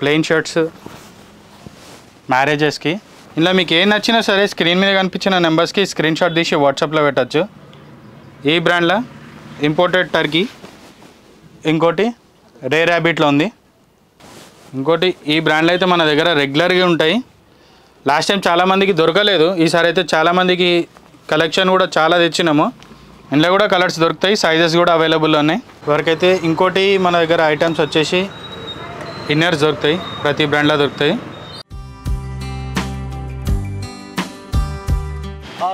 Plain shirts మ్యారేజెస్కి. ఇలా మీకు ఏం నచ్చినా సరే స్క్రీన్ మీద కనిపించిన నెంబర్స్కి స్క్రీన్ షాట్ తీసి వాట్సాప్లో పెట్టచ్చు. ఈ బ్రాండ్లో ఇంపోర్టెడ్ టర్కీ, ఇంకోటి రేర్ ర్యాబిట్లో ఉంది. ఇంకోటి ఈ బ్రాండ్లో అయితే మన దగ్గర రెగ్యులర్గా ఉంటాయి. లాస్ట్ టైం చాలామందికి దొరకలేదు, ఈసారి అయితే చాలామందికి కలెక్షన్ కూడా చాలా తెచ్చినాము. ఇందులో కూడా కలర్స్ దొరుకుతాయి, సైజెస్ కూడా అవైలబుల్లో ఉన్నాయి. ఇవరకైతే ఇంకోటి మన దగ్గర ఐటమ్స్ వచ్చేసి ఇన్నర్స్ దొరుకుతాయి, ప్రతి బ్రాండ్లో దొరుకుతాయి.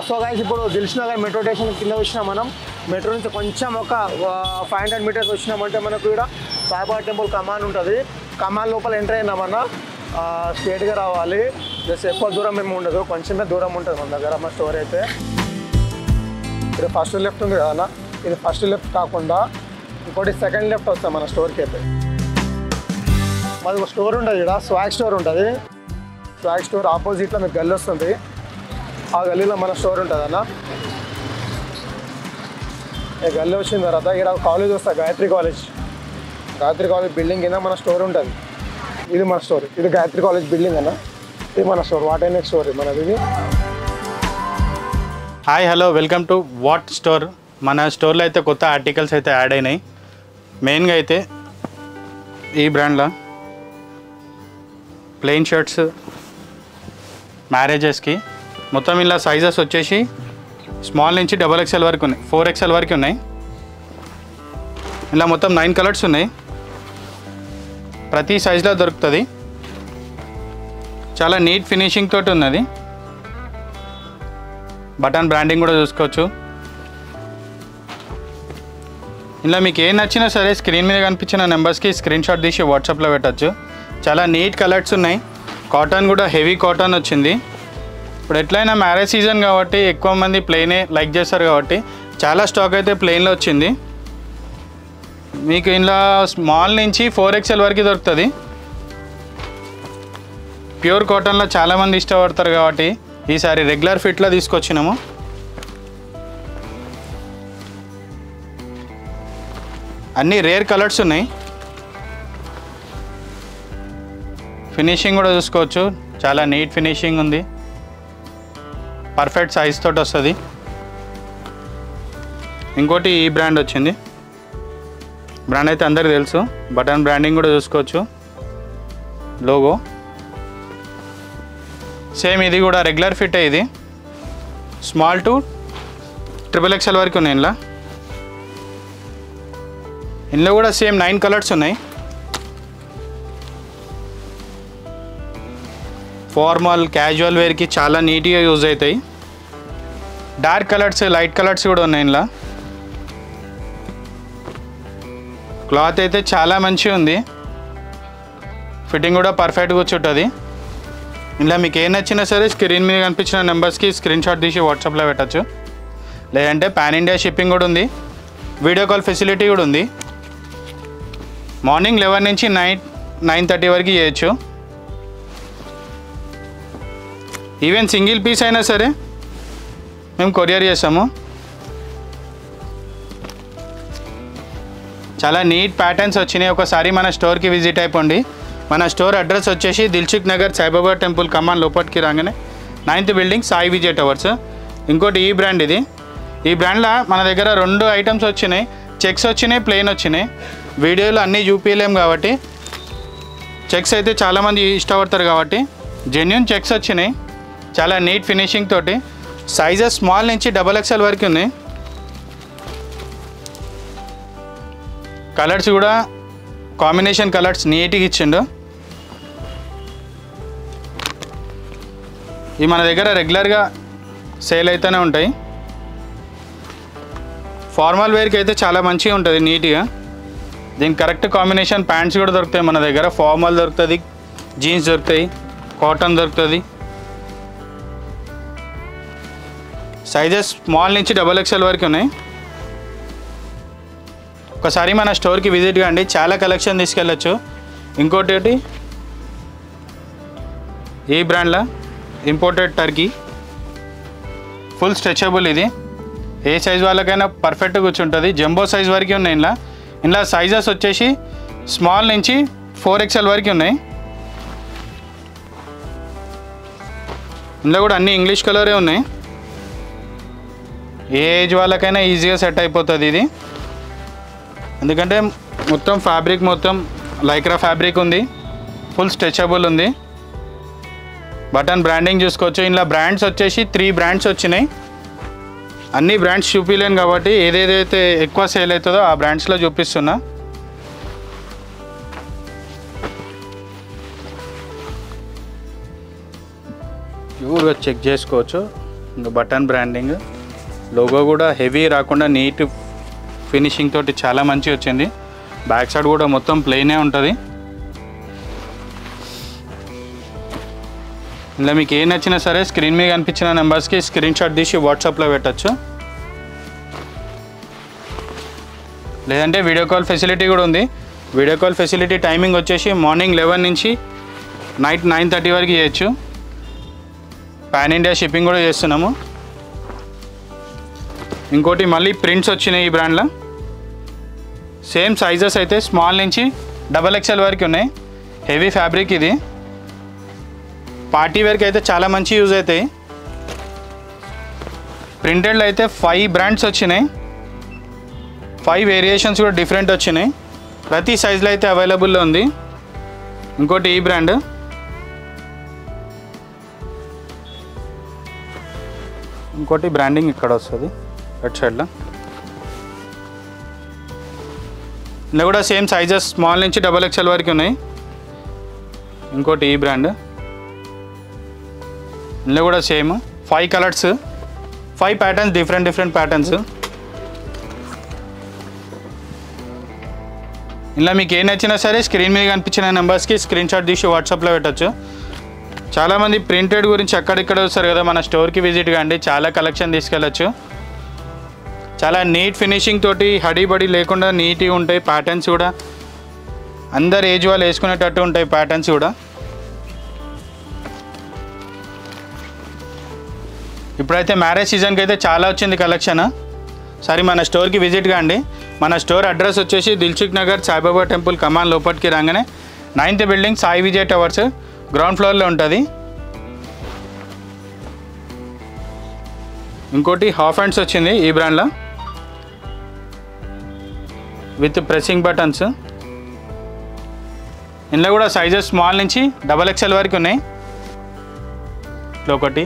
సో గైస్, ఇప్పుడు దిల్సుఖ్నగర్ మెట్రో స్టేషన్ కింద వచ్చినాం మనం. మెట్రో నుంచి కొంచెం ఒక 500 మీటర్స్ వచ్చినామంటే మనకు ఇక్కడ సాయిబాబా టెంపుల్ కమాన్ ఉంటుంది. కమాన్ లోపల ఎంటర్ అయినామన్నా స్ట్రేట్గా రావాలి. జస్ట్ ఎక్కువ దూరం ఏమి ఉండదు, కొంచెమే దూరం ఉంటుంది మన దగ్గర మా స్టోర్ అయితే. ఇక్కడ ఫస్ట్ లెఫ్ట్ ఉంది కదా, ఇది ఫస్ట్ లెఫ్ట్ కాకుండా ఇంకోటి సెకండ్ లెఫ్ట్ వస్తాం మన స్టోర్కి అయితే. మాది ఒక స్టోర్ ఉంటుంది ఇక్కడ, స్వాగ్ స్టోర్ ఉంటుంది. స్వాగ్ స్టోర్ ఆపోజిట్లో మీకు గల్లీ వస్తుంది, ఆ గల్లీలో మన స్టోర్ ఉంటుంది అన్న. ఈ గల్లీ వచ్చిన తర్వాత ఇక్కడ కాలేజ్ వస్తుంది, Gayatri college. Gayatri college building కింద మన స్టోర్ ఉంటుంది. ఇది మన స్టోర్, ఇది గాయత్రి కాలేజ్ బిల్డింగ్ అన్న. ఇది మన స్టోర్, వాట్ అండ్ స్టోర్ మనది. Hi hello, welcome to what store. మన స్టోర్లో అయితే కొత్త ఆర్టికల్స్ అయితే యాడ్ అయినాయి. మెయిన్గా అయితే ఈ బ్రాండ్లో ప్లెయిన్ షర్ట్స్ మ్యారేజెస్కి మొత్తం ఇలా సైజెస్ వచ్చేసి స్మాల్ నుంచి XXL వరకు ఉన్నాయి, 4XL వరకు ఉన్నాయి. ఇలా మొత్తం 9 కలర్స్ ఉన్నాయి, ప్రతి సైజులో దొరుకుతుంది. చాలా నీట్ ఫినిషింగ్ తోటి ఉన్నది. బటన్ బ్రాండింగ్ కూడా చూసుకోవచ్చు. ఇలా మీకు ఏం నచ్చినా సరే స్క్రీన్ మీద కనిపించిన నెంబర్స్కి స్క్రీన్ షాట్ తీసి వాట్సాప్లో పెట్టచ్చు. చాలా నీట్ కలర్స్ ఉన్నాయి. కాటన్ కూడా హెవీ కాటన్ వచ్చింది. ఇప్పుడు ఎట్లయినా మ్యారేజ్ సీజన్ కాబట్టి ఎక్కువ మంది ప్లెయినే లైక్ చేస్తారు కాబట్టి చాలా స్టాక్ అయితే ప్లెయిన్లో వచ్చింది. మీకు ఇలా స్మాల్ నుంచి 4XL వరకు దొరుకుతుంది. ప్యూర్ కాటన్లో చాలామంది ఇష్టపడతారు కాబట్టి ఈసారి రెగ్యులర్ ఫిట్లో తీసుకొచ్చినాము. అన్నీ రేర్ కలర్స్ ఉన్నాయి. ఫినిషింగ్ కూడా చూసుకోవచ్చు, చాలా నీట్ ఫినిషింగ్ ఉంది. పర్ఫెక్ట్ సైజ్ తోటి వస్తుంది. ఇంకోటి ఈ బ్రాండ్ వచ్చింది. బ్రాండ్ అయితే అందరికీ తెలుసు. బటన్ బ్రాండింగ్ కూడా చూసుకోవచ్చు, లోగో సేమ్. ఇది కూడా రెగ్యులర్ ఫిట్. ఇది స్మాల్ టు XXL వరకు ఉన్నాయి. ఇందులో కూడా సేమ్ 9 కలర్స్ ఉన్నాయి. ఫార్మల్ క్యాజువల్ వేర్కి చాలా నీట్గా యూజ్ అవుతాయి. డార్క్ కలర్స్, లైట్ కలర్స్ కూడా ఉన్నాయి. ఇందులో క్లాత్ అయితే చాలా మంచిగా ఉంది. ఫిట్టింగ్ కూడా పర్ఫెక్ట్గా కూర్చుంటుంది. ఇలా మీకు ఏం నచ్చినా సరే స్క్రీన్ మీద కనిపించిన నెంబర్స్కి స్క్రీన్ షాట్ తీసి వాట్సాప్లో పెట్టచ్చు. లేదంటే పాన్ ఇండియా షిప్పింగ్ కూడా ఉంది, వీడియో కాల్ ఫెసిలిటీ కూడా ఉంది. మార్నింగ్ 11 నుంచి నైట్ 9:30 వరకు చేయొచ్చు. ఈవెన్ సింగిల్ పీస్ అయినా సరే మేము కొరియర్ చేస్తాము. చాలా నీట్ ప్యాటర్న్స్ వచ్చినాయి. ఒకసారి మన స్టోర్కి విజిట్ అయిపోండి. మన స్టోర్ అడ్రస్ వచ్చేసి దిల్సుఖ్నగర్ సాయిబాబా టెంపుల్ కమాన్ లోపలికి రాగానే 9th building Sai Vijay towers. ఇంకోటి ఈ బ్రాండ్. ఇది ఈ బ్రాండ్లో మన దగ్గర 2 ఐటమ్స్ వచ్చినాయి. చెక్స్ వచ్చినాయి, ప్లెయిన్ వచ్చినాయి. వీడియోలో అన్నీ చూపించలేము కాబట్టి చెక్స్ అయితే చాలామంది ఇష్టపడతారు కాబట్టి జెన్యూన్ చెక్స్ వచ్చినాయి. చాలా నీట్ ఫినిషింగ్ తోటి. సైజెస్ స్మాల్ నుంచి XXL వరకు ఉన్నాయి. కలర్స్ కూడా కాంబినేషన్ కలర్స్ నీట్గా ఇచ్చిండు. ఇవి మన దగ్గర రెగ్యులర్గా సేల్ అయితేనే ఉంటాయి. ఫార్మల్ వేర్కి అయితే చాలా మంచిగా ఉంటుంది, నీట్గా. దీనికి కరెక్ట్ కాంబినేషన్ ప్యాంట్స్ కూడా దొరుకుతాయి మన దగ్గర. ఫార్మల్ దొరుకుతుంది, జీన్స్ దొరుకుతాయి, కాటన్ దొరుకుతుంది. సైజెస్ స్మాల్ నుంచి XXL వరకు ఉన్నాయి. ఒకసారి మన స్టోర్కి విజిట్ కాండి, చాలా కలెక్షన్ తీసుకెళ్ళచ్చు. ఇంకోటి ఈ బ్రాండ్లో ఇంపోర్టెడ్ టర్కీ, ఫుల్ స్ట్రెచబుల్. ఇది ఏ సైజ్ వాళ్ళకైనా పర్ఫెక్ట్గా కూర్చుంటుంది. జంబో సైజ్ వరకు ఉన్నాయి. ఇందులో సైజెస్ వచ్చేసి స్మాల్ నుంచి 4XL వరకు ఉన్నాయి. ఇందులో కూడా అన్ని ఇంగ్లీష్ కలరే ఉన్నాయి. ఏ ఏజ్ వాళ్ళకైనా ఈజీగా సెట్ అయిపోతుంది ఇది. ఎందుకంటే మొత్తం ఫ్యాబ్రిక్ మొత్తం లైక్రా ఫ్యాబ్రిక్ ఉంది, ఫుల్ స్ట్రెచబుల్ ఉంది. బటన్ బ్రాండింగ్ చూసుకోవచ్చు. ఇందులో బ్రాండ్స్ వచ్చేసి 3 బ్రాండ్స్ వచ్చినాయి. అన్ని బ్రాండ్స్ చూపించలేను కాబట్టి ఏదేదైతే ఎక్కువ సేల్ అవుతుందో ఆ బ్రాండ్స్లో చూపిస్తున్నా. ప్యూర్గా చెక్ చేసుకోవచ్చు. ఇంకా బటన్ బ్రాండింగ్, లోగో కూడా హెవీ రాకుండా నీట్ ఫినిషింగ్ తోటి చాలా మంచిగా వచ్చింది. బ్యాక్ సైడ్ కూడా మొత్తం ప్లెయినే ఉంటుంది. ఇలా మీకు ఏ నచ్చినా సరే స్క్రీన్ మీద కనిపించిన నెంబర్స్కి స్క్రీన్ షాట్ తీసి వాట్సాప్లో పెట్టచ్చు. లేదంటే వీడియో కాల్ ఫెసిలిటీ కూడా ఉంది. వీడియో కాల్ ఫెసిలిటీ టైమింగ్ వచ్చేసి మార్నింగ్ 11 నుంచి నైట్ 9:30 వరకు చేయొచ్చు. పాన్ ఇండియా షిప్పింగ్ కూడా చేస్తున్నాము. ఇంకోటి మళ్ళీ ప్రింట్స్ వచ్చినాయి ఈ బ్రాండ్లో. సేమ్ సైజెస్ అయితే స్మాల్ నుంచి XXL వరకు ఉన్నాయి. హెవీ ఫ్యాబ్రిక్ ఇది. పార్టీ వేర్కి అయితే చాలా మంచి యూజ్ అవుతాయి. ప్రింటెడ్లో అయితే 5 బ్రాండ్స్ వచ్చినాయి. 5 వేరియేషన్స్ కూడా డిఫరెంట్ వచ్చినాయి. ప్రతి సైజులో అయితే అవైలబుల్లో ఉంది. ఇంకోటి ఈ బ్రాండ్, ఇంకోటి బ్రాండింగ్ ఇక్కడ వస్తుంది రైట్ సైడ్లో. ఇందులో కూడా సేమ్ సైజెస్ స్మాల్ నుంచి XXL వరకు ఉన్నాయి. ఇంకోటి ఈ బ్రాండ్, ఇందులో కూడా same 5 colours, 5 patterns, different patterns. ఇలా మీకు ఏ నచ్చినా సరే స్క్రీన్ మీద కనిపించిన నెంబర్స్కి స్క్రీన్ షాట్ తీసి వాట్సాప్లో పెట్టచ్చు. చాలామంది ప్రింటెడ్ గురించి అక్కడిక్కడ వస్తారు కదా, మన స్టోర్కి విజిట్ కాండి, చాలా కలెక్షన్ తీసుకెళ్ళచ్చు. చాలా నీట్ ఫినిషింగ్ తోటి హడీబడి లేకుండా నీట్గా ఉంటాయి. ప్యాటర్న్స్ కూడా అందరు ఏజ్ వాళ్ళు వేసుకునేటట్టు ఉంటాయి ప్యాటర్న్స్ కూడా. ఇప్పుడైతే మ్యారేజ్ సీజన్కి అయితే చాలా వచ్చింది కలెక్షన్. సరే మన స్టోర్కి విజిట్ కాండి. మన స్టోర్ అడ్రస్ వచ్చేసి దిల్సుఖ్ నగర్ సాయిబాబా టెంపుల్ కమాన్ లోపలికి రాగానే 9th building Sai Vijay towers ground ఫ్లోర్లో ఉంటుంది. ఇంకోటి హాఫ్ హ్యాండ్స్ వచ్చింది ఈ బ్రాండ్లో విత్ ప్రెస్సింగ్ బటన్స్. ఇందులో కూడా సైజెస్ స్మాల్ నుంచి XXL వరకు ఉన్నాయి. ఇట్లా ఒకటి,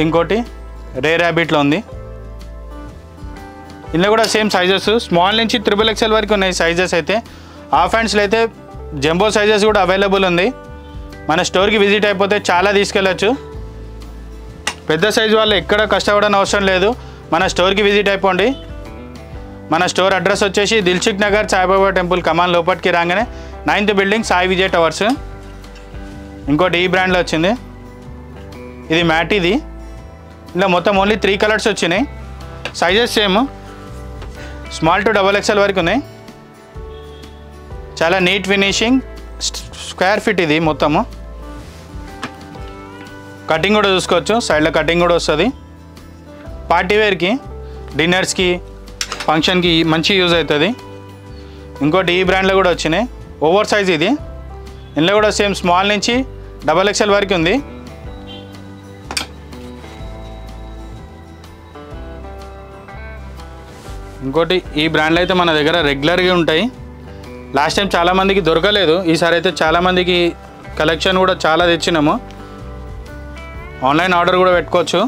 ఇంకోటి రే ర్యాబిట్లో ఉంది. ఇందులో కూడా సేమ్ సైజెస్ స్మాల్ నుంచి XXL వరకు ఉన్నాయి సైజెస్ అయితే. హాఫ్ హ్యాండ్స్లో అయితే జంబో సైజెస్ కూడా అవైలబుల్ ఉంది. మన స్టోర్కి విజిట్ అయిపోతే చాలా తీసుకెళ్ళచ్చు. పెద్ద సైజు వాళ్ళు ఎక్కడ కష్టపడని అవసరం లేదు, మన స్టోర్కి విజిట్ అయిపోండి. మన స్టోర్ అడ్రస్ వచ్చేసి దిల్సుఖ్ నగర్ సాయిబాబా టెంపుల్ కమాన్ లోపలికి రాగానే 9th building Sai Vijay towers. ఇంకోటి ఈ బ్రాండ్లో వచ్చింది, ఇది మ్యాట్. ఇది ఇందులో మొత్తం ఓన్లీ 3 కలర్స్ వచ్చినాయి. Sizes same small to XXL వరకు ఉన్నాయి. చాలా నీట్ ఫినిషింగ్, స్క్వేర్ ఫిట్ ఇది మొత్తము. కటింగ్ కూడా చూసుకోవచ్చు, సైడ్లో కటింగ్ కూడా వస్తుంది. పార్టీ వేర్కి, డిన్నర్స్కి, ఫంక్షన్కి మంచి యూజ్ అవుతుంది. ఇంకోటి ఈ బ్రాండ్లో కూడా వచ్చినాయి, ఓవర్ సైజ్ ఇది. ఇందులో కూడా సేమ్ స్మాల్ నుంచి XXL వరకు ఉంది. ఇంకోటి ఈ బ్రాండ్లో అయితే మన దగ్గర రెగ్యులర్గా ఉంటాయి. లాస్ట్ టైం చాలామందికి దొరకలేదు, ఈసారి అయితే చాలామందికి కలెక్షన్ కూడా చాలా తెచ్చినాము. ఆన్లైన్ ఆర్డర్ కూడా పెట్టుకోవచ్చు.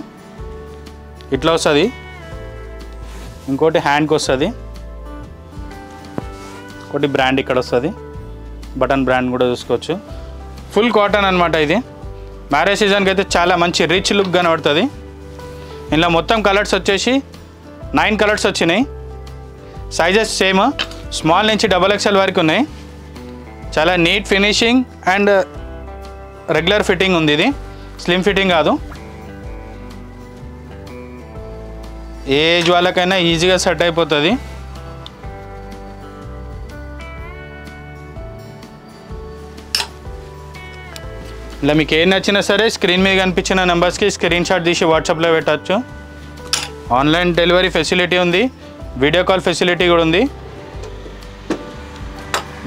ఇట్లా వస్తుంది. ఇంకోటి హ్యాండ్కి వస్తుంది. ఇంకోటి బ్రాండ్ ఇక్కడ వస్తుంది, బటన్ బ్రాండ్ కూడా చూసుకోవచ్చు. ఫుల్ కాటన్ అనమాట ఇది. మ్యారేజ్ సీజన్కి అయితే చాలా మంచి రిచ్ లుక్ కనబడుతుంది. ఇందులో మొత్తం కలర్స్ వచ్చేసి 9 కలర్స్ వచ్చినాయి. సైజెస్ సేమ్ స్మాల్ నుంచి XXL వరకు ఉన్నాయి. చాలా neat finishing and regular fitting ఉంది. ఇది స్లిమ్ ఫిట్టింగ్ కాదు. ఏ ఏజ్ వాళ్ళకైనా ఈజీగా సెట్ అయిపోతుంది. ఇలా మీకు ఏం నచ్చినా సరే స్క్రీన్ మీద కనిపించిన నెంబర్స్కి స్క్రీన్ షాట్ తీసి వాట్సాప్లో పెట్టచ్చు. ఆన్లైన్ డెలివరీ ఫెసిలిటీ ఉంది, వీడియో కాల్ ఫెసిలిటీ కూడా ఉంది.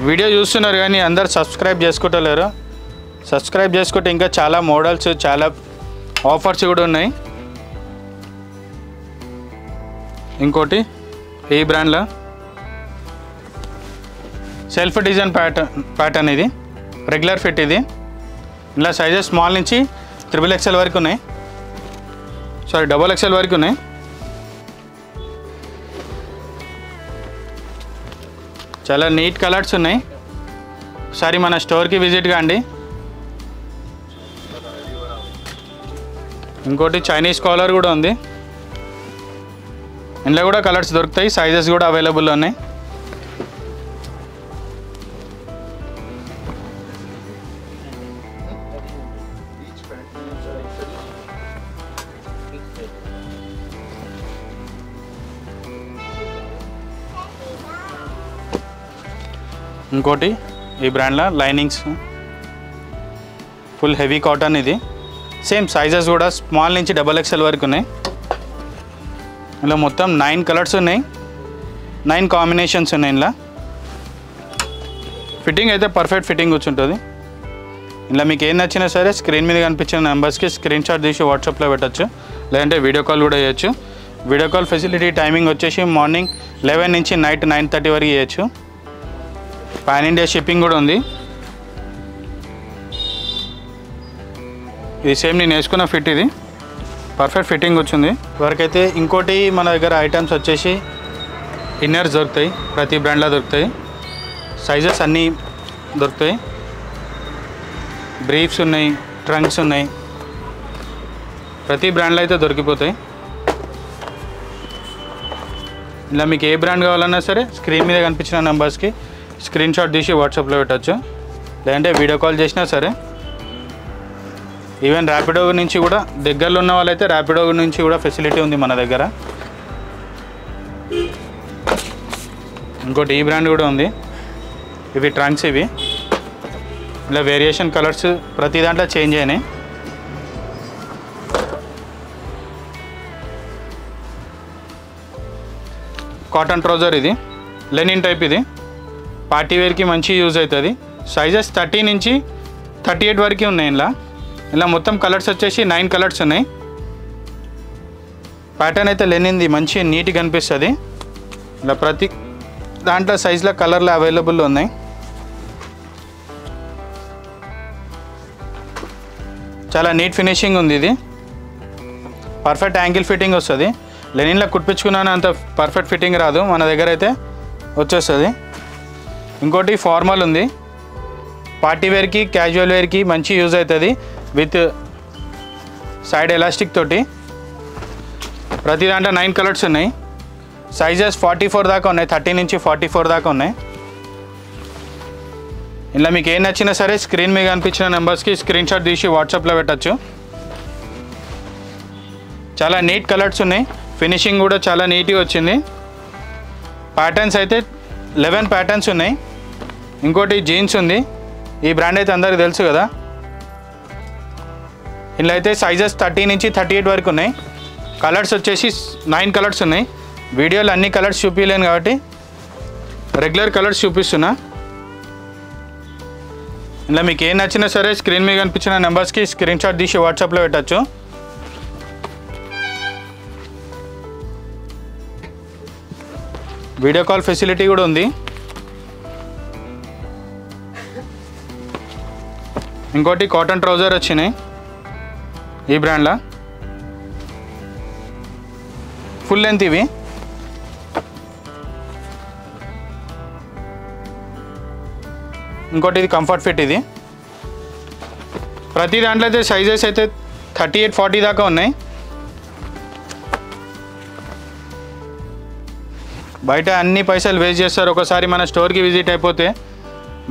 వీడియో చూస్తున్నారు కానీ అందరు సబ్స్క్రైబ్ చేసుకుంటలేరు. సబ్స్క్రైబ్ చేసుకుంటే ఇంకా చాలా మోడల్స్, చాలా ఆఫర్స్ కూడా ఉన్నాయి. ఇంకోటి ఈ బ్రాండ్లో సెల్ఫ్ డిజైన్ ప్యాటర్న్ ఇది, రెగ్యులర్ ఫిట్ ఇది. ఇలా సైజెస్ స్మాల్ నుంచి XXL వరకు ఉన్నాయి, సారీ XXL వరకు ఉన్నాయి. చాలా నీట్ కలర్స్ ఉన్నాయి. ఒకసారి మన స్టోర్కి విజిట్ కాండి. ఇంకోటి చైనీస్ కాలర్ కూడా ఉంది. ఇందులో కూడా కలర్స్ దొరుకుతాయి, సైజెస్ కూడా అవైలబుల్లో ఉన్నాయి. ఇంకోటి ఈ బ్రాండ్లో లైనింగ్స్, ఫుల్ హెవీ కాటన్ ఇది. సేమ్ సైజెస్ కూడా స్మాల్ నుంచి XXL వరకు ఉన్నాయి. ఇలా మొత్తం 9 కలర్స్ ఉన్నాయి, 9 కాంబినేషన్స్ ఉన్నాయి. ఇలా ఫిట్టింగ్ అయితే పర్ఫెక్ట్ ఫిట్టింగ్ కూర్చుంటుంది. ఇలా మీకు ఏం నచ్చినా సరే స్క్రీన్ మీద కనిపించిన నెంబర్స్కి స్క్రీన్ షాట్ తీసి వాట్సాప్లో పెట్టచ్చు, లేదంటే వీడియో కాల్ కూడా చేయొచ్చు. వీడియో కాల్ ఫెసిలిటీ టైమింగ్ వచ్చేసి మార్నింగ్ 11 నుంచి నైట్ 9:30 వరకు చేయొచ్చు. పాన్ ఇండియా షిప్పింగ్ కూడా ఉంది. ఇది సేమ్ నేను వేసుకున్న ఫిట్, ఇది పర్ఫెక్ట్ ఫిట్టింగ్ వచ్చింది వరకైతే. ఇంకోటి మన దగ్గర ఐటమ్స్ వచ్చేసి ఇన్నర్స్ దొరుకుతాయి, ప్రతి బ్రాండ్లో దొరుకుతాయి. సైజెస్ అన్నీ దొరుకుతాయి. బ్రీఫ్స్ ఉన్నాయి, ట్రంక్స్ ఉన్నాయి, ప్రతి బ్రాండ్లో అయితే దొరికిపోతాయి. ఇలా మీకు ఏ బ్రాండ్ కావాలన్నా సరే స్క్రీన్ మీద కనిపించిన నెంబర్స్కి స్క్రీన్ షాట్ తీసి వాట్సాప్లో పెట్టచ్చు, లేదంటే వీడియో కాల్ చేసినా సరే. ఈవెన్ ర్యాపిడో నుంచి కూడా దగ్గరలో ఉన్న వాళ్ళైతే ర్యాపిడో నుంచి కూడా ఫెసిలిటీ ఉంది మన దగ్గర. ఇంకోటి ఈ బ్రాండ్ కూడా ఉంది. ఇవి ట్రంక్స్, ఇవి ఇలా వేరియేషన్ కలర్స్ ప్రతి దాంట్లో చేంజ్ అయినాయి. కాటన్ ట్రౌజర్, ఇది లెనిన్ టైప్, ఇది పార్టీ వేర్కి మంచి యూజ్ అవుతుంది. సైజెస్ 30 నుంచి 38 వరకు ఉన్నాయి. ఇలా మొత్తం కలర్స్ వచ్చేసి 9 కలర్స్ ఉన్నాయి. ప్యాటర్న్ అయితే లెనిన్ది మంచి నీట్గా అనిపిస్తుంది. ఇలా ప్రతి దాంట్లో సైజులో కలర్లు అవైలబుల్ ఉన్నాయి. చాలా నీట్ ఫినిషింగ్ ఉంది. ఇది పర్ఫెక్ట్ యాంగిల్ ఫిట్టింగ్ వస్తుంది. లెనిన్లో కుట్టించుకున్నాను అంత పర్ఫెక్ట్ ఫిట్టింగ్ రాదు, మన దగ్గర అయితే వచ్చేస్తుంది. ఇంకోటి ఫార్మల్ ఉంది, పార్టీ వేర్కి క్యాజువల్ వేర్కి మంచి యూజ్ అవుతుంది. విత్ సైడ్ ఎలాస్టిక్ తోటి. ప్రతి దాంట్లో 9 కలర్స్ ఉన్నాయి. సైజెస్ 44 దాకా ఉన్నాయి, 30 నుంచి 44 దాకా ఉన్నాయి. ఇలా మీకు ఏం నచ్చినా సరే స్క్రీన్ మీద కనిపించిన నెంబర్స్కి స్క్రీన్ షాట్ తీసి వాట్సాప్లో పెట్టచ్చు. చాలా నీట్ కలర్స్ ఉన్నాయి, ఫినిషింగ్ కూడా చాలా నీట్గా వచ్చింది. ప్యాటర్న్స్ అయితే 11 ప్యాటర్న్స్ ఉన్నాయి. ఇంకోటి జీన్స్ ఉంది, ఈ బ్రాండ్ అయితే అందరికీ తెలుసు కదా. ఇందులో అయితే సైజెస్ 30 నుంచి 38 వరకు ఉన్నాయి. కలర్స్ వచ్చేసి 9 కలర్స్ ఉన్నాయి. వీడియోలో అన్ని కలర్స్ చూపించలేను కాబట్టి రెగ్యులర్ కలర్స్ చూపిస్తున్నా. ఇలా మీకు ఏం నచ్చినా సరే స్క్రీన్ మీద కనిపించిన నెంబర్స్కి స్క్రీన్ షాట్ తీసి వాట్సాప్లో పెట్టచ్చు. వీడియో కాల్ ఫెసిలిటీ కూడా ఉంది. ఇంకోటి కాటన్ ట్రౌజర్ వచ్చినాయి ఈ బ్రాండ్లో, ఫుల్ లెంత్ ఇవి. ఇంకోటి ఇది కంఫర్ట్ ఫిట్, ఇది ప్రతి దాంట్లో అయితే సైజెస్ అయితే 38, 40 దాకా ఉన్నాయి. బయట అన్ని పైసలు వేస్ట్ చేస్తారు, ఒకసారి మన స్టోర్కి విజిట్ అయిపోతే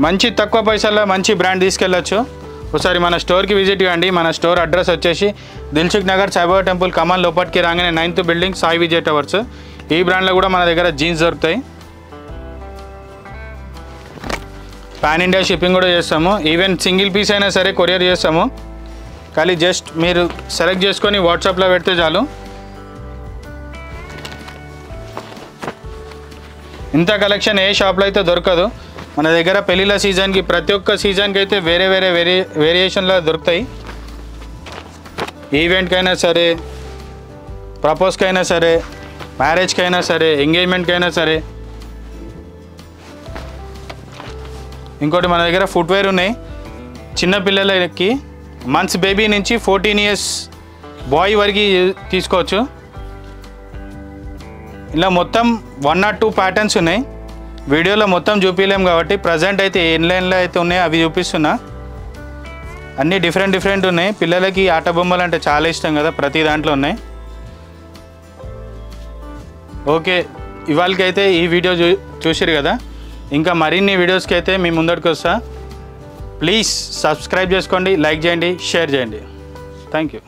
మంచి తక్కువ పైసల్లో మంచి బ్రాండ్ తీసుకెళ్ళచ్చు. ఒకసారి మన స్టోర్కి విజిట్ కాండి. మన స్టోర్ అడ్రస్ వచ్చేసి దిల్సుఖ్ నగర్ సాయిబాబా టెంపుల్ కమాన్ లోపలికి రాగానే 9th building Sai Vijay towers. ఈ బ్రాండ్లో కూడా మన దగ్గర జీన్స్ దొరుకుతాయి. పాన్ ఇండియా షిప్పింగ్ కూడా చేస్తాము. ఈవెన్ సింగిల్ పీస్ అయినా సరే కొరియర్ చేస్తాము. కానీ జస్ట్ మీరు సెలెక్ట్ చేసుకొని వాట్సాప్లో పెడితే చాలు. ఇంత కలెక్షన్ ఏ షాప్లో అయితే దొరకదు. మన దగ్గర పెళ్ళిళ్ళ సీజన్కి ప్రతి ఒక్క సీజన్కి అయితే వేరే వేరే వేరియేషన్లో దొరుకుతాయి. ఈవెంట్కైనా సరే, ప్రపోజ్కైనా సరే, మ్యారేజ్కైనా సరే, ఎంగేజ్మెంట్కైనా సరే. ఇంకోటి మన దగ్గర ఫుట్వేర్ ఉన్నాయి. చిన్నపిల్లలకి మంత్స్ బేబీ నుంచి 14 years బాయ్ వరకు తీసుకోవచ్చు. ఇలా మొత్తం 1 or 2 ప్యాటర్న్స్ ఉన్నాయి. వీడియోలో మొత్తం చూపించలేము కాబట్టి ప్రజెంట్ అయితే ఆన్లైన్లో అయితే ఉన్నాయి అవి చూపిస్తున్నా. అన్నీ డిఫరెంట్ ఉన్నాయి. పిల్లలకి ఆట బొమ్మలు అంటే చాలా ఇష్టం కదా, ప్రతి దాంట్లో ఉన్నాయి. ఓకే, ఇవాళకైతే ఈ వీడియో చూసిరు కదా. ఇంకా మరిన్ని వీడియోస్కి అయితే మీ ముందరికి వస్తా. ప్లీజ్ సబ్స్క్రైబ్ చేసుకోండి, లైక్ చేయండి, షేర్ చేయండి. Thank you.